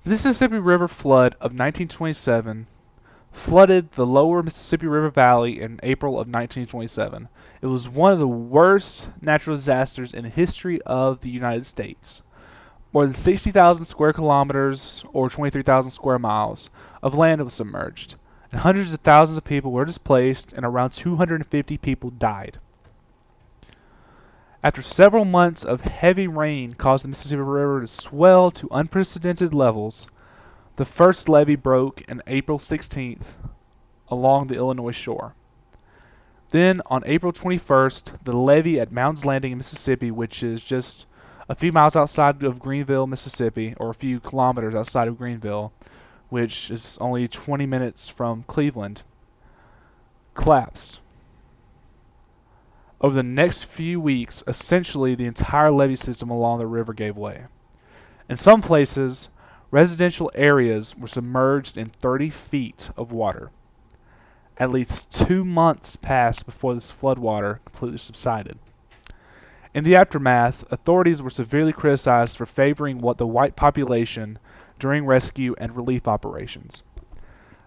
The Mississippi River flood of 1927 flooded the lower Mississippi River Valley in April of 1927. It was one of the worst natural disasters in the history of the United States. More than 60,000 square kilometers, or 23,000 square miles, of land was submerged, and hundreds of thousands of people were displaced, and around 250 people died. After several months of heavy rain caused the Mississippi River to swell to unprecedented levels, the first levee broke on April 16th along the Illinois shore. Then, on April 21st, the levee at Mounds Landing in Mississippi, which is just a few miles outside of Greenville, Mississippi, or a few kilometers outside of Greenville, which is only 20 minutes from Cleveland, collapsed. Over the next few weeks, essentially the entire levee system along the river gave way. In some places, residential areas were submerged in 30 feet of water. At least 2 months passed before this floodwater completely subsided. In the aftermath, authorities were severely criticized for favoring the white population during rescue and relief operations.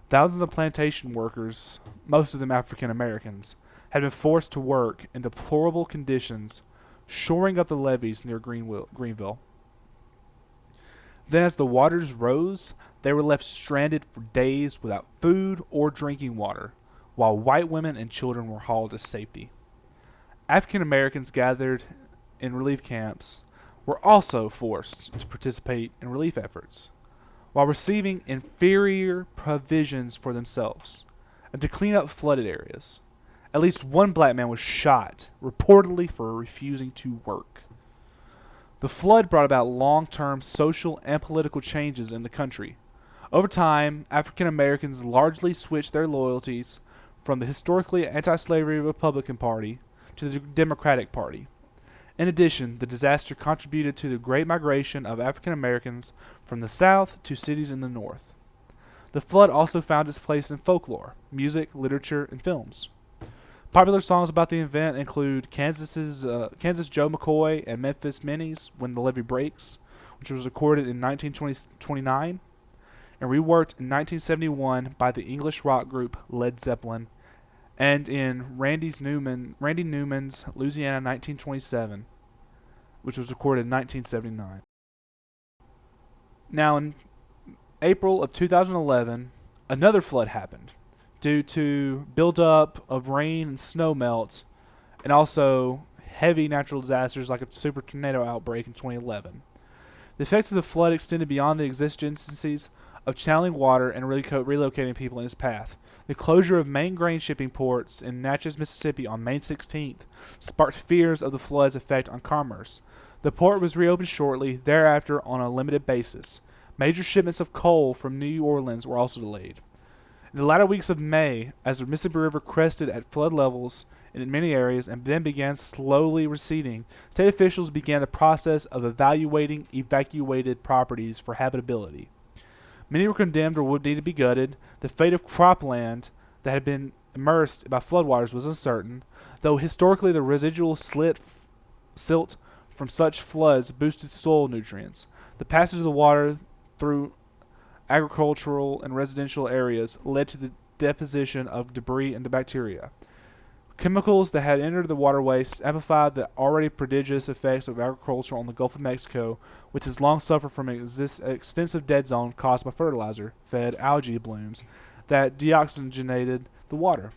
Thousands of plantation workers, most of them African Americans, had been forced to work in deplorable conditions, shoring up the levees near Greenville. Then as the waters rose, they were left stranded for days without food or drinking water, while white women and children were hauled to safety. African Americans gathered in relief camps were also forced to participate in relief efforts, while receiving inferior provisions for themselves, and to clean up flooded areas. At least one black man was shot, reportedly for refusing to work. The flood brought about long-term social and political changes in the country. Over time, African Americans largely switched their loyalties from the historically anti-slavery Republican Party to the Democratic Party. In addition, the disaster contributed to the great migration of African Americans from the South to cities in the North. The flood also found its place in folklore, music, literature, and films. Popular songs about the event include Kansas Joe McCoy and Memphis Minnie's When the Levee Breaks, which was recorded in 1929 and reworked in 1971 by the English rock group Led Zeppelin, and in Randy Newman's Louisiana 1927, which was recorded in 1979. Now, in April of 2011, another flood happened due to buildup of rain and snow melt, and also heavy natural disasters like a super tornado outbreak in 2011. The effects of the flood extended beyond the exigencies of channeling water and relocating people in its path. The closure of main grain shipping ports in Natchez, Mississippi on May 16th sparked fears of the flood's effect on commerce. The port was reopened shortly thereafter on a limited basis. Major shipments of coal from New Orleans were also delayed. In the latter weeks of May, as the Mississippi River crested at flood levels in many areas and then began slowly receding, state officials began the process of evaluating evacuated properties for habitability. Many were condemned or would need to be gutted. The fate of cropland that had been immersed by floodwaters was uncertain, though historically the residual silt from such floods boosted soil nutrients. The passage of the water through agricultural and residential areas led to the deposition of debris and bacteria. Chemicals that had entered the waterways amplified the already prodigious effects of agriculture on the Gulf of Mexico, which has long suffered from an extensive dead zone caused by fertilizer-fed algae blooms that deoxygenated the water.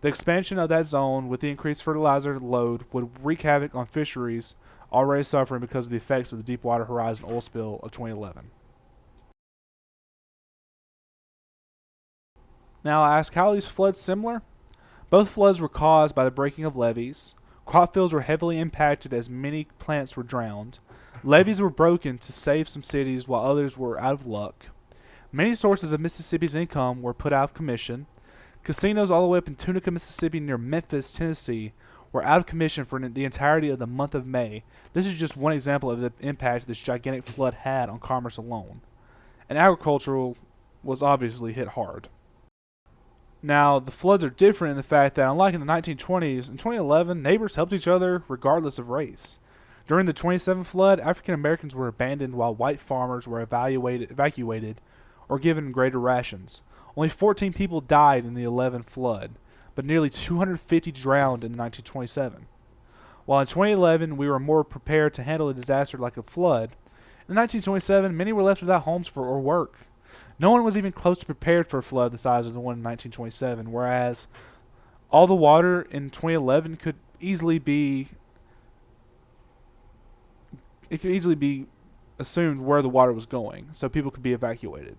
The expansion of that zone with the increased fertilizer load would wreak havoc on fisheries already suffering because of the effects of the Deepwater Horizon oil spill of 2011. Now I ask, how are these floods similar? Both floods were caused by the breaking of levees. Crop fields were heavily impacted as many plants were drowned. Levees were broken to save some cities while others were out of luck. Many sources of Mississippi's income were put out of commission. Casinos all the way up in Tunica, Mississippi near Memphis, Tennessee were out of commission for the entirety of the month of May. This is just one example of the impact this gigantic flood had on commerce alone. And agriculture was obviously hit hard. Now, the floods are different in the fact that, unlike in the 1920s, in 2011, neighbors helped each other regardless of race. During the 27 flood, African Americans were abandoned while white farmers were evacuated or given greater rations. Only 14 people died in the 11 flood, but nearly 250 drowned in 1927. While in 2011 we were more prepared to handle a disaster like a flood, in 1927 many were left without homes or work. No one was even close to prepared for a flood the size of the one in 1927, whereas all the water in 2011 could easily be assumed where the water was going, so people could be evacuated.